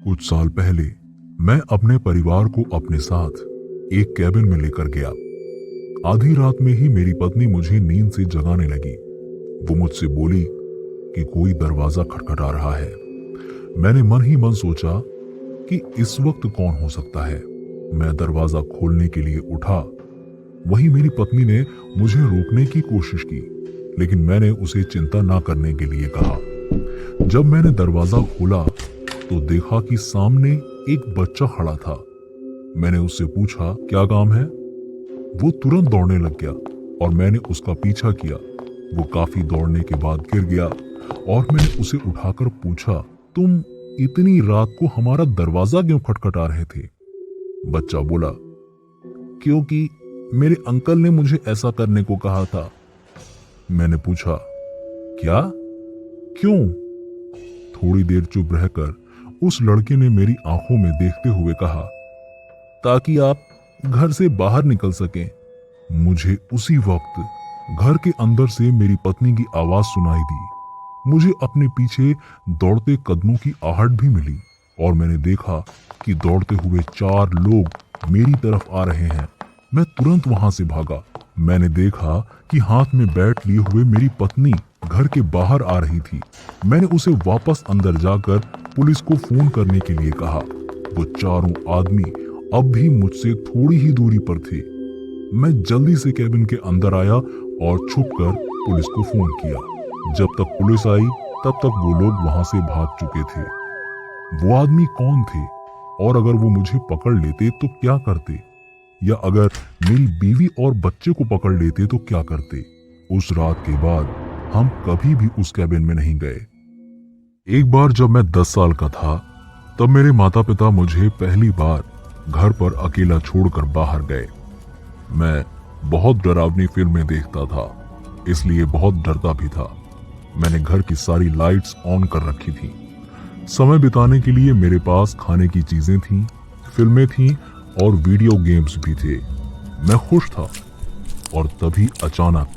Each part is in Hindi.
कुछ साल पहले मैं अपने परिवार को अपने साथ एक कैबिन में लेकर गया। आधी रात में ही मेरी पत्नी मुझे नींद से जगाने लगी। वो मुझसे बोली कि कोई दरवाजा खटखटा रहा है। मैंने मन ही मन सोचा कि इस वक्त कौन हो सकता है। मैं दरवाजा खोलने के लिए उठा। वहीं मेरी पत्नी ने मुझे रोकने की कोशिश की, लेकिन मैंने उसे चिंता ना करने के लिए कहा। जब मैंने दरवाजा खोला तो देखा कि सामने एक बच्चा खड़ा था। मैंने उससे पूछा, क्या काम है? वो तुरंत दौड़ने लग गया और मैंने उसका पीछा किया। वो काफी दौड़ने के बाद गिर गया और मैंने उसे उठाकर पूछा, तुम इतनी रात को हमारा दरवाजा क्यों खटखटा रहे थे? बच्चा बोला, क्योंकि मेरे अंकल ने मुझे ऐसा करने को कहा था। मैंने पूछा, क्या? क्यों? थोड़ी देर चुप रहकर उस लड़के ने मेरी आंखों में देखते हुए कहा, ताकि आप घर से बाहर निकल सकें। मुझे उसी वक्त घर के अंदर से मेरी पत्नी की आवाज सुनाई दी। मुझे अपने पीछे दौड़ते कदमों की आहट भी मिली और मैंने देखा कि दौड़ते हुए 4 लोग मेरी तरफ आ रहे हैं। मैं तुरंत वहां से भागा। मैंने देखा कि हाथ में बैट लिए हुए मेरी पत्नी घर के बाहर आ रही थी। मैंने उसे वापस अंदर जाकर पुलिस को फोन करने के लिए कहा। वो चारों आदमी अब भी मुझसे थोड़ी ही दूरी पर थे। मैं जल्दी से कैबिन के अंदर आया और छुपकर पुलिस को फोन किया। जब तक पुलिस आई तब तक वो लोग वहां से भाग चुके थे। वो आदमी कौन थे और अगर वो मुझे पकड़ लेते तो क्या करते, या अगर मेरी बीवी और बच्चे को पकड़ लेते तो क्या करते? उस रात के बाद हम कभी भी उस कैबिन में नहीं गए। एक बार जब मैं 10 साल का था तब मेरे माता पिता मुझे पहली बार घर पर अकेला छोड़कर बाहर गए। मैं बहुत डरावनी फिल्में देखता था, इसलिए बहुत डरता भी था। मैंने घर की सारी लाइट्स ऑन कर रखी थी। समय बिताने के लिए मेरे पास खाने की चीजें थीं, फिल्में थीं और वीडियो गेम्स भी थे। मैं खुश था और तभी अचानक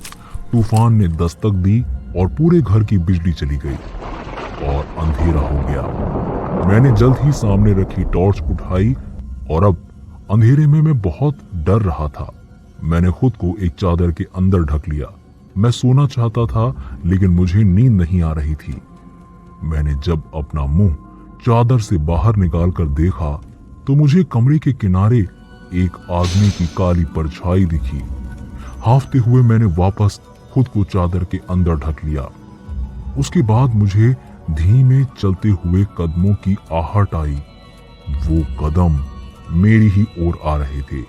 तूफान ने दस्तक दी और पूरे घर की बिजली चली गई और अंधेरा हो गया। मैंने जल्द ही सामने रखी टॉर्च उठाई और अब अंधेरे में मैं बहुत डर रहा था। मैंने खुद को एक चादर के अंदर ढक लिया। मैं सोना चाहता था लेकिन मुझे नींद नहीं आ रही थी। मैंने जब अपना मुंह चादर से बाहर निकालकर देखा तो मुझे कमरे के किनारे एक आदमी की काली परछाई दिखी। हांफते हुए मैंने वापस खुद को चादर के अंदर ढक लिया। उसके बाद मुझे धीमे चलते हुए कदमों की आहट आई। वो कदम मेरी ही ओर आ रहे थे।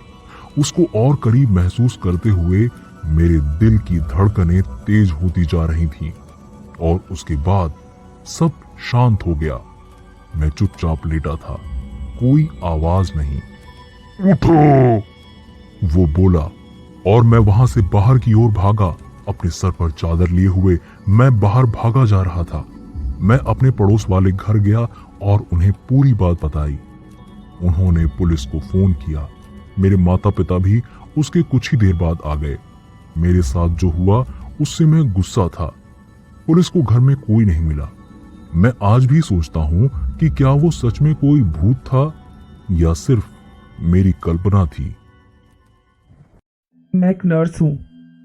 उसको और करीब महसूस करते हुए मेरे दिल की धड़कनें तेज होती जा रही थीं और उसके बाद सब शांत हो गया। मैं चुपचाप लेटा था, कोई आवाज नहीं। उठो, वो बोला और मैं वहां से बाहर की ओर भागा। अपने सर पर चादर लिए हुए मैं बाहर भागा जा रहा था। मैं अपने पड़ोस वाले घर गया और उन्हें पूरी बात बताई। उन्होंने पुलिस को फोन किया। मेरे माता पिता भी उसके कुछ ही देर बाद आ गए। मेरे साथ जो हुआ उससे मैं गुस्सा था। पुलिस को घर में कोई नहीं मिला। मैं आज भी सोचता हूँ कि क्या वो सच में कोई भूत था या सिर्फ मेरी कल्पना थी। मैं एक नर्स हूँ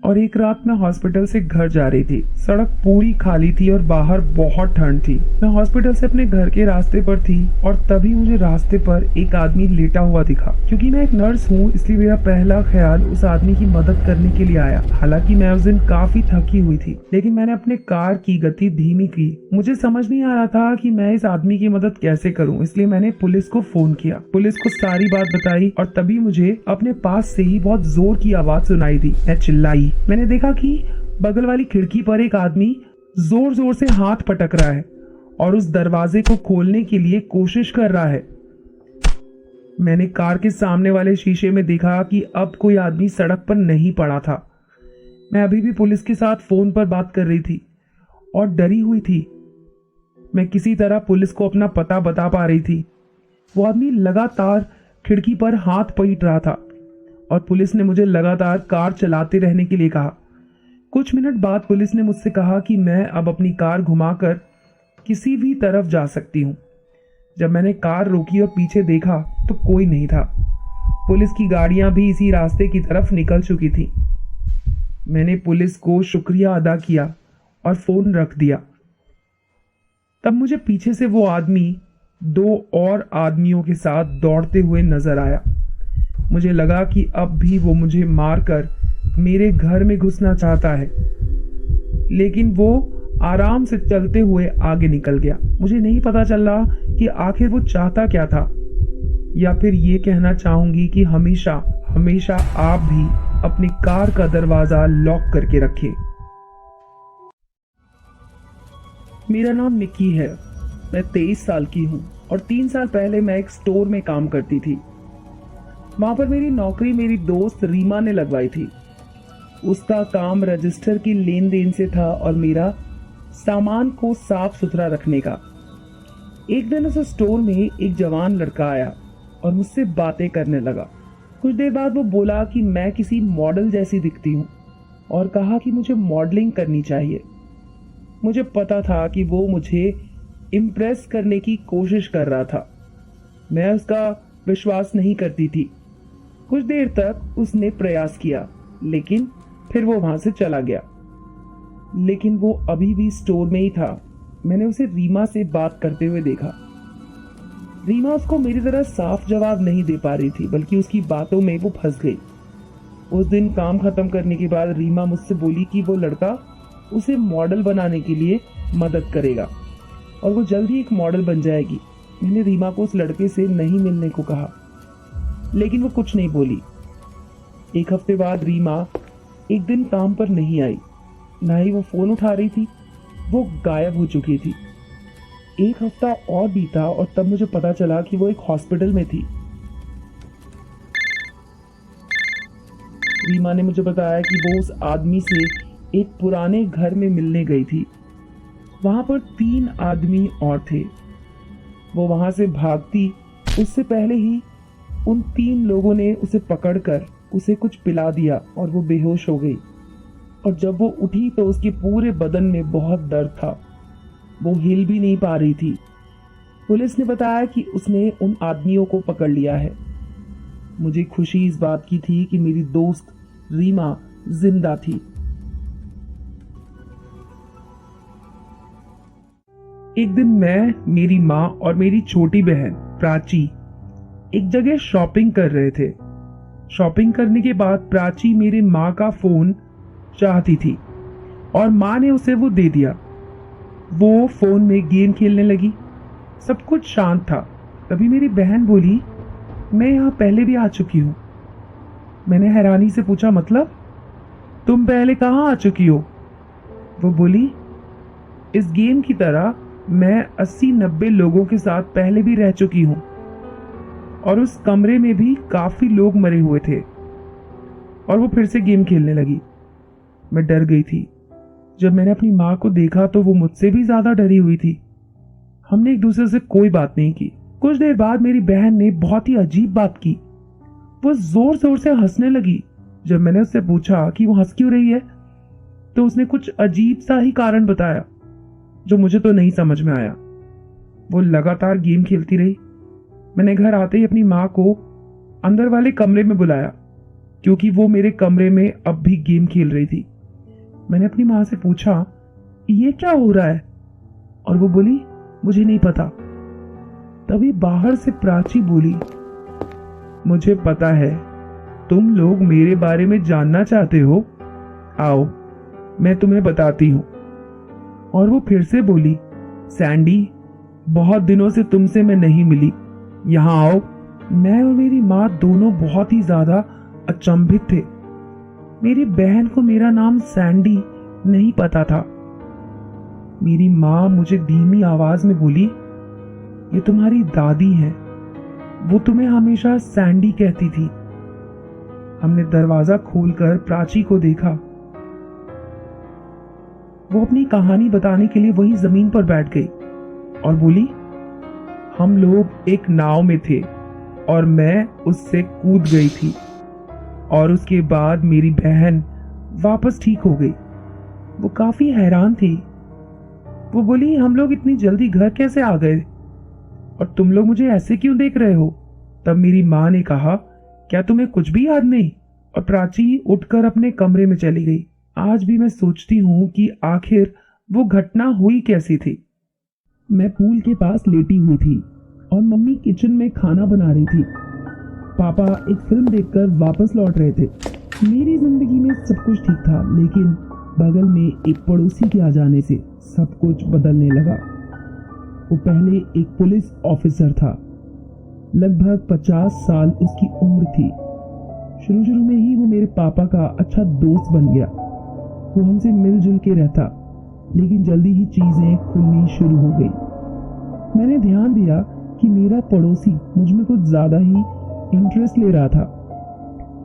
और एक रात मैं हॉस्पिटल से घर जा रही थी। सड़क पूरी खाली थी और बाहर बहुत ठंड थी। मैं हॉस्पिटल से अपने घर के रास्ते पर थी और तभी मुझे रास्ते पर एक आदमी लेटा हुआ दिखा। क्योंकि मैं एक नर्स हूँ इसलिए मेरा पहला ख्याल उस आदमी की मदद करने के लिए आया। हालांकि मैं उस दिन काफी थकी हुई थी, लेकिन मैंने अपने कार की गति धीमी की। मुझे समझ नहीं आ रहा था कि मैं इस आदमी की मदद कैसे करूँ, इसलिए मैंने पुलिस को फोन किया। पुलिस को सारी बात बताई और तभी मुझे अपने पास से ही बहुत जोर की आवाज सुनाई दी। मैं चिल्लाई। मैंने देखा कि बगल वाली खिड़की पर एक आदमी जोर जोर से हाथ पटक रहा है और उस दरवाजे को खोलने के लिए कोशिश कर रहा है। मैंने कार के सामने वाले शीशे में देखा कि अब कोई आदमी सड़क पर नहीं पड़ा था। मैं अभी भी पुलिस के साथ फोन पर बात कर रही थी और डरी हुई थी। मैं किसी तरह पुलिस को अपना पता बता पा रही थी। वो आदमी लगातार खिड़की पर हाथ पीट रहा था और पुलिस ने मुझे लगातार कार चलाते रहने के लिए कहा। कुछ मिनट बाद पुलिस ने मुझसे कहा कि मैं अब अपनी कार घुमाकर किसी भी तरफ जा सकती हूँ। जब मैंने कार रोकी और पीछे देखा तो कोई नहीं था। पुलिस की गाड़ियां भी इसी रास्ते की तरफ निकल चुकी थी। मैंने पुलिस को शुक्रिया अदा किया और फोन रख दिया। तब मुझे पीछे से वो आदमी 2 और आदमियों के साथ दौड़ते हुए नजर आया। मुझे लगा कि अब भी वो मुझे मारकर मेरे घर में घुसना चाहता है, लेकिन वो आराम से चलते हुए आगे निकल गया। मुझे नहीं पता चल रहा कि आखिर वो चाहता क्या था, या फिर ये कहना चाहूंगी कि हमेशा हमेशा आप भी अपनी कार का दरवाजा लॉक करके रखें। मेरा नाम निक्की है। मैं 23 साल की हूँ और 3 साल पहले मैं एक स्टोर में काम करती थी। वहां पर मेरी नौकरी मेरी दोस्त रीमा ने लगवाई थी। उसका काम रजिस्टर की लेन देन से था और मेरा सामान को साफ सुथरा रखने का। एक दिन उस स्टोर में एक जवान लड़का आया और मुझसे बातें करने लगा। कुछ देर बाद वो बोला कि मैं किसी मॉडल जैसी दिखती हूँ और कहा कि मुझे मॉडलिंग करनी चाहिए। मुझे पता था कि वो मुझे इम्प्रेस करने की कोशिश कर रहा था। मैं उसका विश्वास नहीं करती थी। कुछ देर तक उसने प्रयास किया, लेकिन फिर वो वहां से चला गया। लेकिन वो अभी भी स्टोर में ही था। मैंने उसे रीमा से बात करते हुए देखा। रीमा उसको मेरी तरह साफ जवाब नहीं दे पा रही थी, बल्कि उसकी बातों में वो फंस गई। उस दिन काम खत्म करने के बाद रीमा मुझसे बोली कि वो लड़का उसे मॉडल बनाने के लिए मदद करेगा और वो जल्द ही एक मॉडल बन जाएगी। मैंने रीमा को उस लड़के से नहीं मिलने को कहा, लेकिन वो कुछ नहीं बोली। 1 हफ्ते बाद रीमा एक दिन काम पर नहीं आई, ना ही वो फोन उठा रही थी। वो गायब हो चुकी थी। 1 हफ्ता और बीता और तब मुझे पता चला कि वो एक हॉस्पिटल में थी। रीमा ने मुझे बताया कि वो उस आदमी से एक पुराने घर में मिलने गई थी। वहां पर 3 आदमी और थे। वो वहां से भागती उससे पहले ही उन 3 लोगों ने उसे पकड़कर उसे कुछ पिला दिया और वो बेहोश हो गई। और जब वो उठी तो उसके पूरे बदन में बहुत दर्द था। वो हिल भी नहीं पा रही थी। पुलिस ने बताया कि उसने उन आदमियों को पकड़ लिया है। मुझे खुशी इस बात की थी कि मेरी दोस्त रीमा जिंदा थी। एक दिन मैं, मेरी माँ और मेरी छोटी बहन प्राची एक जगह शॉपिंग कर रहे थे। शॉपिंग करने के बाद प्राची मेरी माँ का फोन चाहती थी और माँ ने उसे वो दे दिया। वो फोन में गेम खेलने लगी। सब कुछ शांत था। तभी मेरी बहन बोली, मैं यहाँ पहले भी आ चुकी हूँ। मैंने हैरानी से पूछा, मतलब तुम पहले कहाँ आ चुकी हो? वो बोली, इस गेम की तरह मैं 80-90 लोगों के साथ पहले भी रह चुकी हूँ और उस कमरे में भी काफी लोग मरे हुए थे। और वो फिर से गेम खेलने लगी। मैं डर गई थी। जब मैंने अपनी माँ को देखा तो वो मुझसे भी ज्यादा डरी हुई थी। हमने एक दूसरे से कोई बात नहीं की। कुछ देर बाद मेरी बहन ने बहुत ही अजीब बात की। वो जोर जोर से हंसने लगी। जब मैंने उससे पूछा कि वो हंस क्यों रही है, तो उसने कुछ अजीब सा ही कारण बताया जो मुझे तो नहीं समझ में आया। वो लगातार गेम खेलती रही। मैंने घर आते ही अपनी माँ को अंदर वाले कमरे में बुलाया, क्योंकि वो मेरे कमरे में अब भी गेम खेल रही थी। मैंने अपनी माँ से पूछा, ये क्या हो रहा है? और वो बोली, मुझे नहीं पता। तभी बाहर से प्राची बोली, मुझे पता है तुम लोग मेरे बारे में जानना चाहते हो। आओ, मैं तुम्हें बताती हूँ। और वो फिर से बोली, सैंडी, बहुत दिनों से तुमसे मैं नहीं मिली, यहाँ आओ। मैं और मेरी माँ दोनों बहुत ही ज्यादा अचंभित थे। मेरी बहन को मेरा नाम सैंडी नहीं पता था। मेरी माँ मुझे धीमी आवाज में बोली, ये तुम्हारी दादी है, वो तुम्हें हमेशा सैंडी कहती थी। हमने दरवाजा खोलकर प्राची को देखा। वो अपनी कहानी बताने के लिए वही जमीन पर बैठ गई और बोली, हम लोग एक नाव में थे और मैं उससे कूद गई थी और उसके बाद मेरी बहन वापस ठीक हो गई। वो काफी हैरान थी। वो बोली, हम लोग इतनी जल्दी घर कैसे आ गए? और तुम लोग मुझे ऐसे क्यों देख रहे हो? तब मेरी माँ ने कहा, क्या तुम्हें कुछ भी याद नहीं? और प्राची उठकर अपने कमरे में चली गई। आज भी मैं सोचती हूँ कि आखिर वो घटना हुई कैसी थी। मैं पूल के पास लेटी हुई थी और मम्मी किचन में खाना बना रही थी। पापा एक फिल्म देखकर वापस लौट रहे थे। मेरी जिंदगी में सब कुछ ठीक था, लेकिन बगल में एक पड़ोसी के आ जाने से सब कुछ बदलने लगा। वो पहले एक पुलिस ऑफिसर था। लगभग 50 साल उसकी उम्र थी। शुरू शुरू में ही वो मेरे पापा का अच्छा दोस्त बन गया। वो हमसे मिलजुल के रहता, लेकिन जल्दी ही चीजें खुलनी शुरू हो गई। मैंने ध्यान दिया कि मेरा पड़ोसी मुझ में कुछ ज्यादा ही इंटरेस्ट ले रहा था।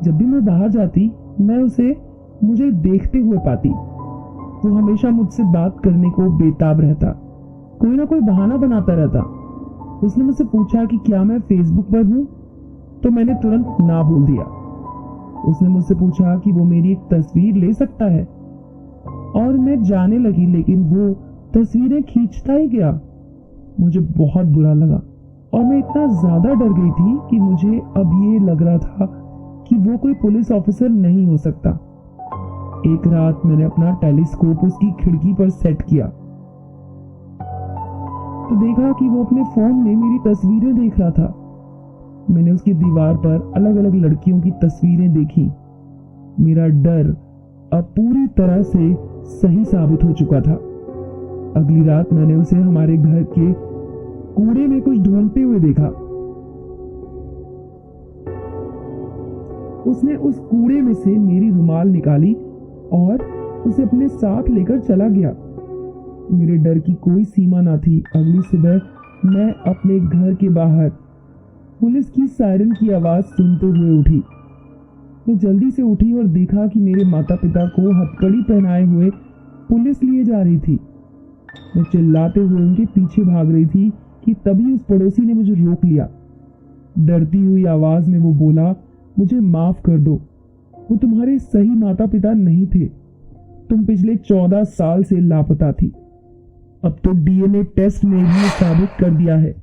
जब भी मैं बाहर जाती, मैं उसे मुझे देखते हुए पाती। वो हमेशा मुझसे बात करने को बेताब रहता, कोई ना कोई बहाना बनाता रहता। उसने मुझसे पूछा कि क्या मैं फेसबुक पर हूँ, तो मैंने तुरंत ना बोल दिया। उसने मुझसे पूछा कि वो मेरी एक तस्वीर ले सकता है, और मैं जाने लगी, लेकिन वो तस्वीरें खींचता ही गया। मुझे बहुत बुरा लगा और मैं इतना ज्यादा डर गई थी कि मुझे अब ये लग रहा था कि वो कोई पुलिस ऑफिसर नहीं हो सकता। एक रात मैंने अपना टेलीस्कोप उसकी खिड़की पर सेट किया तो देखा कि वो अपने फोन में मेरी तस्वीरें देख रहा था। मैंने उसकी दीवार पर अलग अलग लड़कियों की तस्वीरें देखी। मेरा डर अब पूरी तरह से सही साबित हो चुका था। अगली रात मैंने उसे हमारे घर के कूड़े में कुछ ढूंढते हुए देखा। उसने उस कूड़े में से मेरी रुमाल निकाली और उसे अपने साथ लेकर चला गया। मेरे डर की कोई सीमा ना थी। अगली सुबह मैं अपने घर के बाहर पुलिस की सायरन की आवाज सुनते हुए उठी। मैं जल्दी से उठी और देखा कि मेरे माता पिता को हथकड़ी पहनाए हुए पुलिस लिए जा रही थी। मैं चिल्लाते हुए उनके पीछे भाग रही थी कि तभी उस पड़ोसी ने मुझे रोक लिया। डरती हुई आवाज में वो बोला, मुझे माफ कर दो, वो तुम्हारे सही माता पिता नहीं थे। तुम पिछले 14 साल से लापता थी। अब तो डीएनए टेस्ट ने भी साबित कर दिया है